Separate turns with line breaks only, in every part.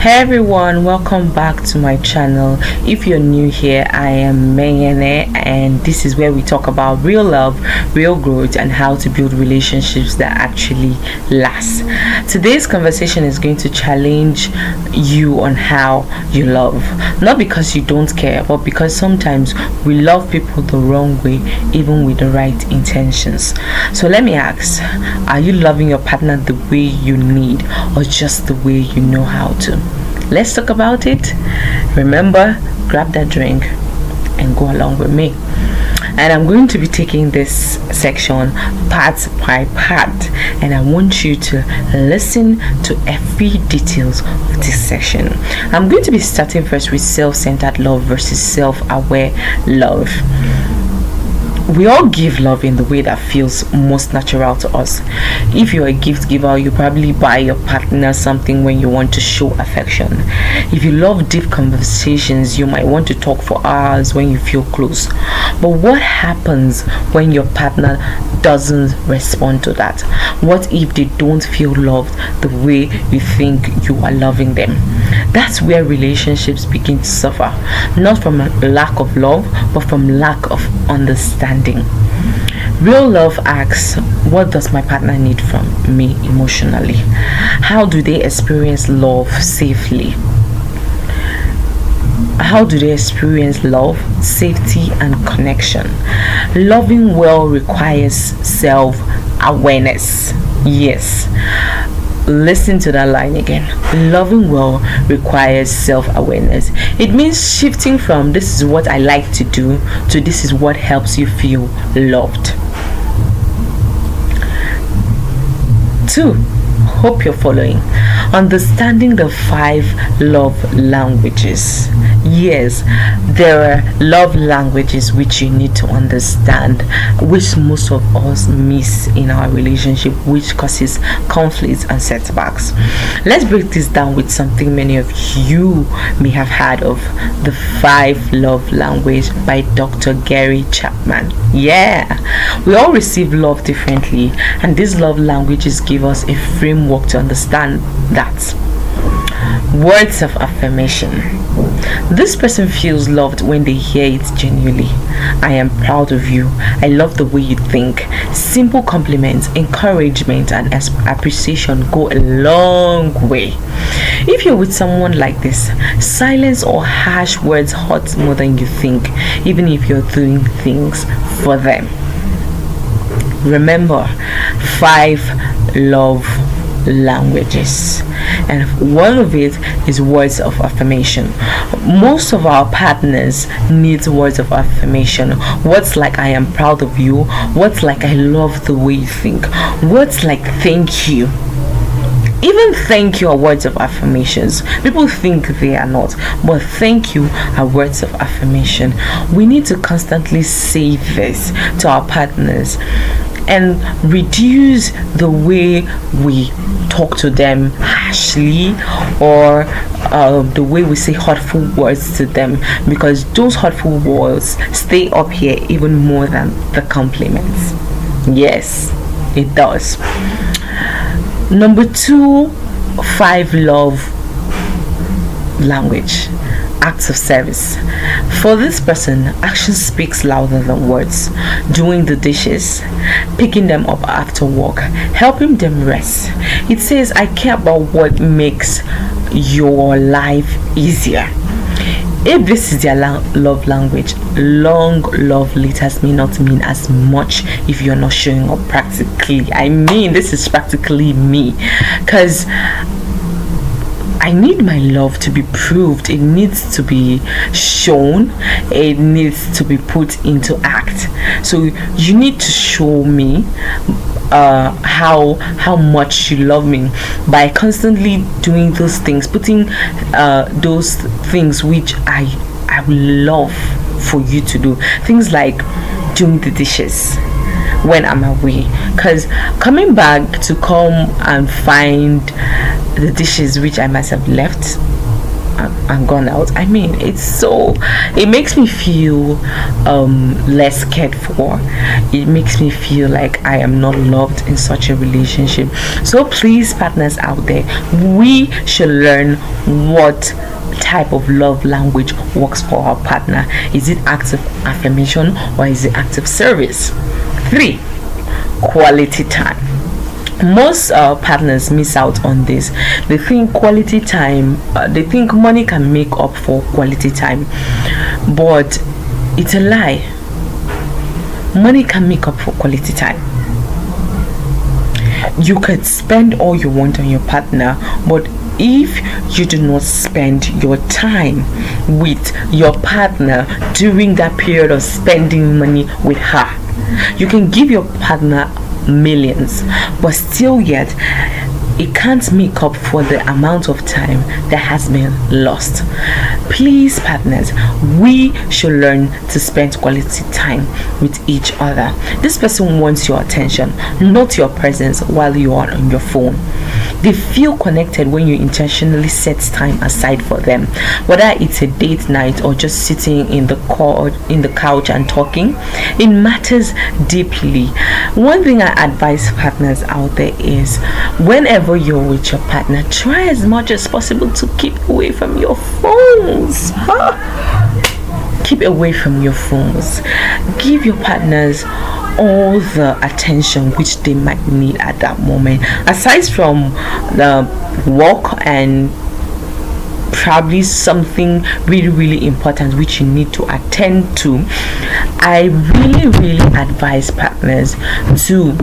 Hey everyone, welcome back to my channel. If you're new here, I am Mayene, and this is where we talk about real love, real growth, and how to build relationships that actually last. Today's conversation is going to challenge you on how you love. Not because you don't care, but because sometimes we love people the wrong way, even with the right intentions. So let me ask, are you loving your partner the way you need, or just the way you know how to? Let's talk about it. Remember, grab that drink and go along with me. And I'm going to be taking this section part by part, and I want you to listen to every details of this section. I'm going to be starting first with self-centered love versus self-aware love. We all give love in the way that feels most natural to us. If you're a gift giver, you probably buy your partner something when you want to show affection. If you love deep conversations, you might want to talk for hours when you feel close. But what happens when your partner doesn't respond to that? What if they don't feel loved the way you think you are loving them? That's where relationships begin to suffer, not from a lack of love, but from lack of understanding. Real love asks, what does my partner need from me emotionally? How do they experience love safely? How do they experience love, safety, and connection? Loving well requires self-awareness. Yes. Listen to that line again. Loving well requires self-awareness. It means shifting from this is what I like to do to this is what helps you feel loved. 2. Hope you're following. Understanding the 5 love languages. Yes, there are love languages which you need to understand, which most of us miss in our relationship, which causes conflicts and setbacks. Let's break this down with something many of you may have heard of, the 5 love language by Dr. Gary Chapman. Yeah, we all receive love differently, and these love languages give us a framework to understand that. Words of affirmation. This person feels loved when they hear it genuinely. I am proud of you. I love the way you think. Simple compliments, encouragement, and appreciation go a long way. If you're with someone like this, silence or harsh words hurt more than you think, even if you're doing things for them. Remember, 5 love languages, and one of it is words of affirmation. Most of our partners need words of affirmation. Words like I am proud of you, words like I love the way you think, words like thank you. Even thank you are words of affirmations. People think they are not, but thank you are words of affirmation. We need to constantly say this to our partners and reduce the way we talk to them harshly, or the way we say hurtful words to them, because those hurtful words stay up here even more than the compliments. Yes, it does. Number 2, 5 love language. Acts of service. For this person, action speaks louder than words. Doing the dishes, picking them up after work, helping them rest. It says, I care about what makes your life easier. If this is their love language, long love letters may not mean as much if you're not showing up practically. I mean, this is practically me, because I need my love to be proved. It needs to be shown. It needs to be put into act. So you need to show me how much you love me by constantly doing those things, putting those things which I would love for you to do. Things like doing the dishes when I'm away, because coming back to come and find the dishes which I must have left and gone out. I mean, it makes me feel less cared for. It makes me feel like I am not loved in such a relationship. So please, partners out there, we should learn what type of love language works for our partner. Is it acts of affirmation or is it acts of service? 3, quality time. Most partners miss out on this. They think quality time, they think money can make up for quality time, but it's a lie. Money can make up for quality time. You could spend all you want on your partner, but if you do not spend your time with your partner during that period of spending money with her, you can give your partner millions, but still yet it can't make up for the amount of time that has been lost. Please, partners, we should learn to spend quality time with each other. This person wants your attention, not your presence while you are on your phone. They feel connected when you intentionally set time aside for them, whether it's a date night or just sitting in the couch and talking. It matters deeply. One thing I advise partners out there is, whenever you're with your partner, try as much as possible to keep away from your phones. Keep away from your phones. Give your partners all the attention which they might need at that moment, aside from the work and probably something really important which you need to attend to. I really advise partners to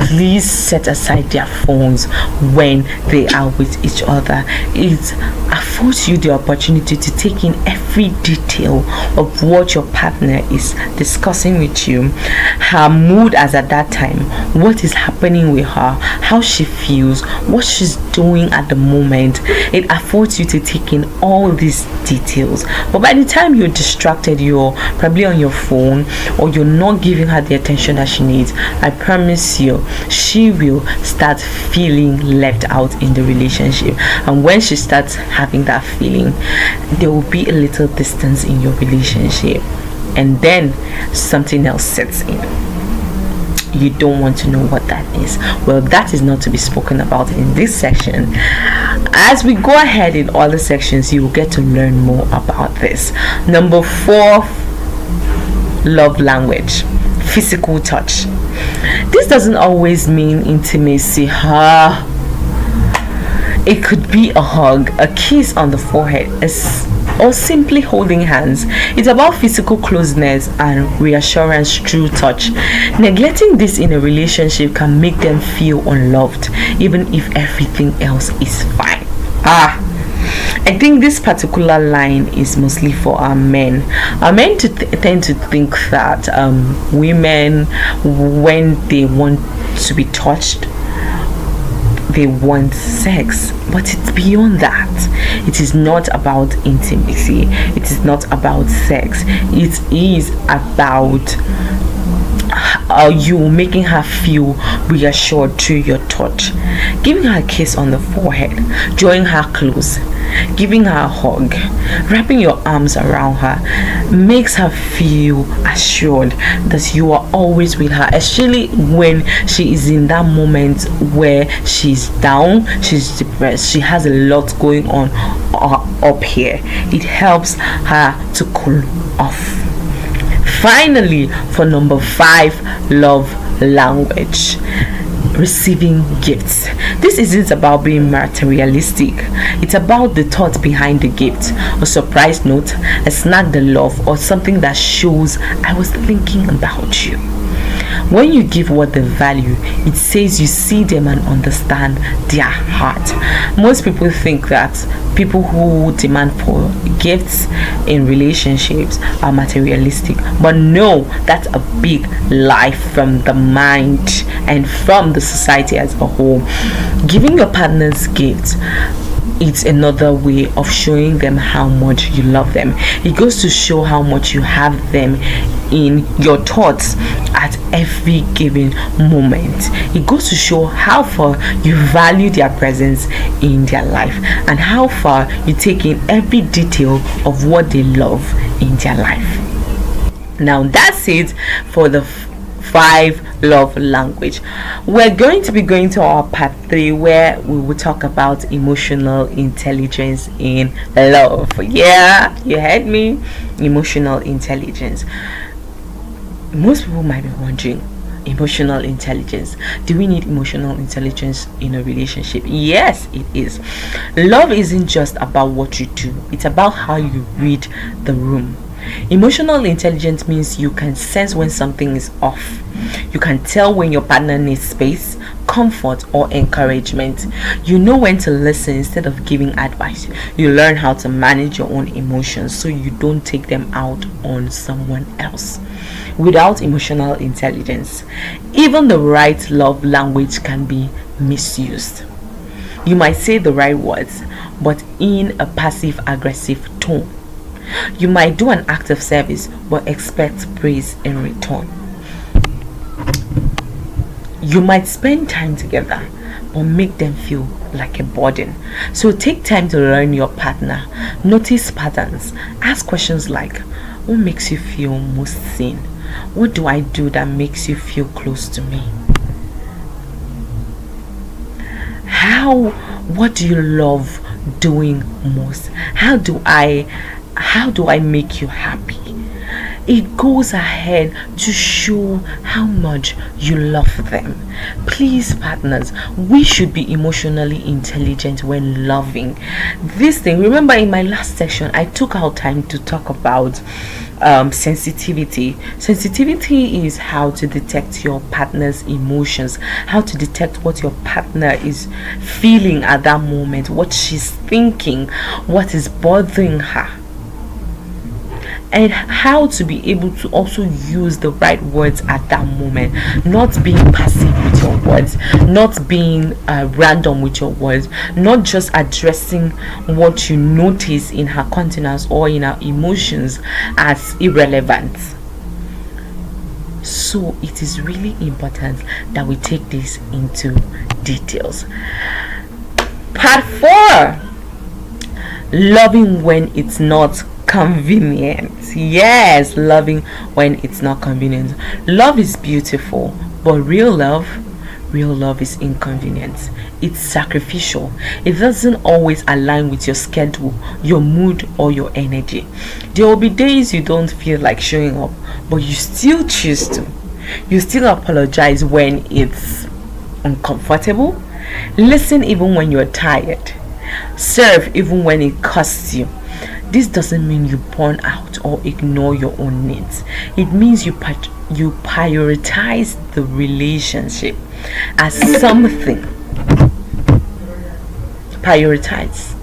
please set aside their phones when they are with each other. It affords you the opportunity to take in every detail of what your partner is discussing with you, her mood as at that time, what is happening with her, how she feels, what she's doing at the moment. It affords you to take in all these details. But by the time you're distracted, you're probably on your phone or you're not giving her the attention that she needs, I promise you she will start feeling left out in the relationship. And when she starts having that feeling, there will be a little distance in your relationship, and then something else sets in. You don't want to know what that is. Well, that is not to be spoken about in this section. As we go ahead in other sections, you will get to learn more about this. Number 4, love language: physical touch. This doesn't always mean intimacy. It could be a hug, a kiss on the forehead, or simply holding hands. It's about physical closeness and reassurance through touch. Neglecting this in a relationship can make them feel unloved, even if everything else is fine. I think this particular line is mostly for our men. Our men tend to think that women, when they want to be touched, they want sex, but it's beyond that. It is not about intimacy, it is not about sex, it is about you making her feel reassured through your touch. Giving her a kiss on the forehead, drawing her close, giving her a hug, wrapping your arms around her makes her feel assured that you are always with her, especially when she is in that moment where she's down, she's depressed, she has a lot going on up here. It helps her to cool off. Finally, for number 5, love language: receiving gifts. This isn't about being materialistic. It's about the thought behind the gift: a surprise note, a snack they love, or something that shows I was thinking about you. When you give what they value, it says you see them and understand their heart. Most people think that people who demand for gifts in relationships are materialistic, but no, that's a big lie from the mind and from the society as a whole. Giving your partners gifts it's another way of showing them how much you love them. It goes to show how much you have them in your thoughts at every given moment. It goes to show how far you value their presence in their life and how far you take in every detail of what they love in their life. Now that's it for the 5 love language. We're going to be going to our part 3, where we will talk about emotional intelligence in love. Yeah, you heard me. Emotional intelligence. Most people might be wondering, emotional intelligence, do we need emotional intelligence in a relationship? Yes, it is. Love isn't just about what you do, it's about how you read the room. Emotional intelligence means you can sense when something is off. You can tell when your partner needs space, comfort, or encouragement. You know when to listen instead of giving advice. You learn how to manage your own emotions so you don't take them out on someone else. Without emotional intelligence, even the right love language can be misused. You might say the right words, but in a passive aggressive tone. You might do an act of service but expect praise in return. You might spend time together but make them feel like a burden. So take time to learn your partner. Notice patterns. Ask questions like, what makes you feel most seen? What do I do that makes you feel close to me? What do you love doing most? How do I make you happy? It goes ahead to show how much you love them. Please, partners, we should be emotionally intelligent when loving. This thing, remember in my last section, I took out time to talk about sensitivity. Sensitivity is how to detect your partner's emotions, how to detect what your partner is feeling at that moment, what she's thinking, what is bothering her, and how to be able to also use the right words at that moment, not being passive with your words, not being random with your words, not just addressing what you notice in her countenance or in her emotions as irrelevant. So it is really important that we take this into details. Part 4, loving when it's not convenient. Yes, loving when it's not convenient. Love is beautiful, but real love is inconvenient. It's sacrificial. It doesn't always align with your schedule, your mood, or your energy. There will be days you don't feel like showing up, but you still choose to. You still apologize when it's uncomfortable. Listen even when you're tired. Serve even when it costs you. This doesn't mean you burn out or ignore your own needs. It means you prioritize the relationship as something. Prioritize.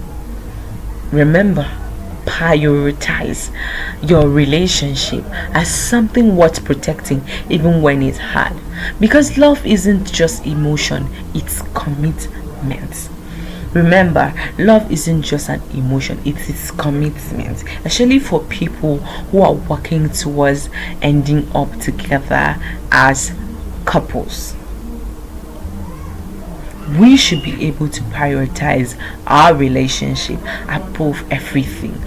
Remember, prioritize your relationship as something worth protecting even when it's hard. Because love isn't just emotion, it's commitment. Remember, love isn't just an emotion, it is commitment, especially for people who are working towards ending up together as couples. We should be able to prioritize our relationship above everything.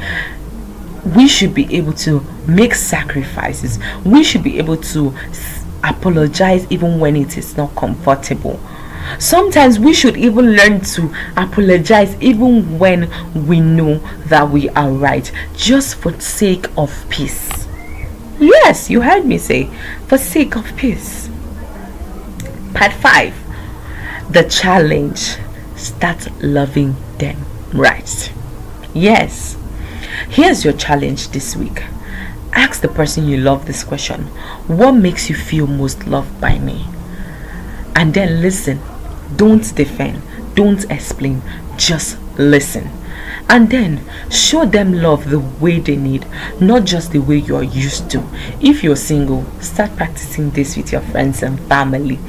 We should be able to make sacrifices. We should be able to apologize even when it is not comfortable. Sometimes we should even learn to apologize even when we know that we are right, just for sake of peace. Yes, you heard me say, for sake of peace. Part 5, the challenge. Start loving them right. Yes, here's your challenge this week. Ask the person you love this question: what makes you feel most loved by me? And then listen. Don't defend, don't explain, just listen. And then show them love the way they need, not just the way you're used to. If you're single, start practicing this with your friends and family.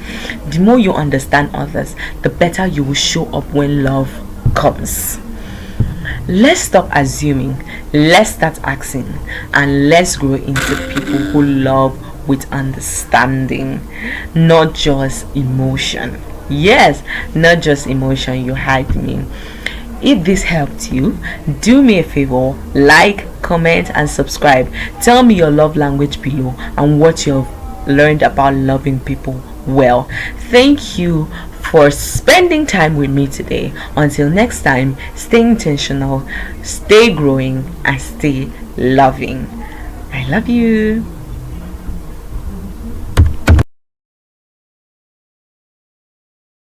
The more you understand others, the better you will show up when love comes. Let's stop assuming, let's start asking, and let's grow into people who love with understanding, not just emotion. Yes, not just emotion, you hype me. If this helped you, do me a favor, like, comment, and subscribe. Tell me your love language below and what you've learned about loving people well. Thank you for spending time with me today. Until next time, stay intentional, stay growing, and stay loving. I love you.